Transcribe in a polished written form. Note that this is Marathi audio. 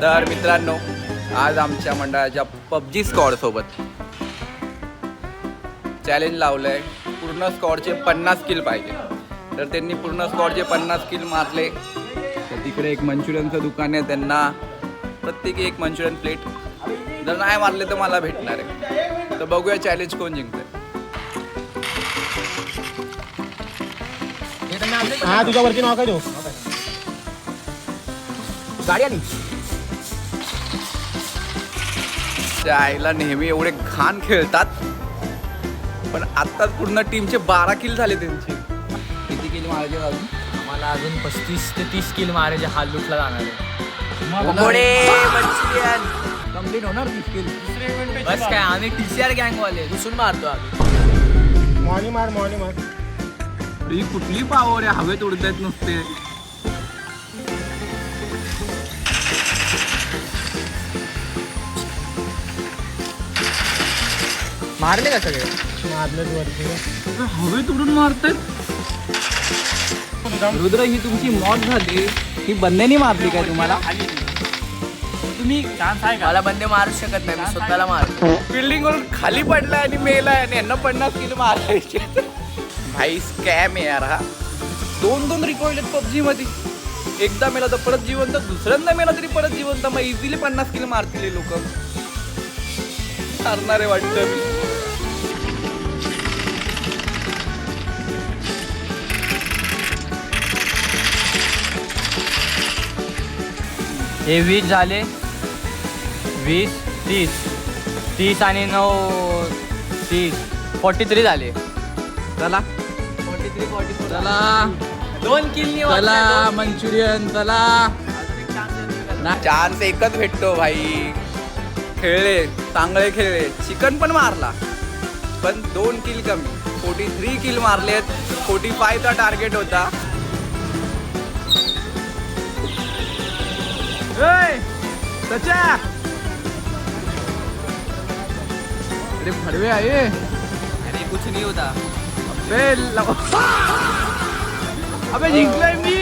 तर मित्रांनो, आज आमच्या मंडळाच्या पबजी स्क्वॉड सोबत चॅलेंज लावलंय. पूर्ण स्क्वॉडचे 50 किल पाहिजे. तर त्यांनी पूर्ण स्क्वॉडचे 50 किल मारले. तर तिकडे एक मंचुरियनचं दुकान आहे, त्यांना प्रत्येकी एक मंचुरियन प्लेट. जर नाही मारले तर मला भेटणार आहे. तर बघूया चॅलेंज कोण जिंकतंय. हा तुझ्यावरती नाव काय देऊ गाडी आली. त्या आईला नेहमी एवढे घाण खेळतात, पण आत्ताच पूर्ण टीमचे 12 किल झाले त्यांचे. किती किल मारायचे अजून? आम्हाला अजून 35 ते 30 किल मारायचे. हाल लुटला जाणार आहे. कंप्लीट होणार 30 किल. बस काय, आम्ही TCR गँगवाले घुसून मारतो आम्ही. मॉर्निंग मार मॉर्निंग मार. ही कुठली पावर आहे, हवेत उडतायत नुसते. मारले का सगळे? मारलं वरती. हवेत उडून मारतायत. रुद्र, ही तुमची मौत झाली, ही बंदेनी मारली काय तुम्हाला? तुम्ही मला बंदे मारू शकत नाही, मी स्वतःला मारतो. बिल्डिंग वरून खाली पडलाय आणि मेलाय आणि यांना 50 किलो मारायचे. भाई स्कॅम आहे यार हा. 2-2 रिकॉइल आहेत पबजी मध्ये. एकदा मेला तर परत जिवंत, दुसऱ्यांदा मेला तरी परत जिवंत. मग इझिली 50 किलो मारतील लोक. मारणारे वाटतं मी. हे 20 झाले. 20, 30 आणि 9, 30, 43 झाले. चला 43, चला 2 किल. चला मंचुरियन चला. चान्स एकच भेटतो भाई. खेळले, चांगले खेळले. चिकन पण मारला, पण 2 किल कमी. 43 किल मारलेत. 45 चा टार्गेट होता. अरे फड़वे आए. अरे कुछ नहीं होता. अबे जिंकलोय मी.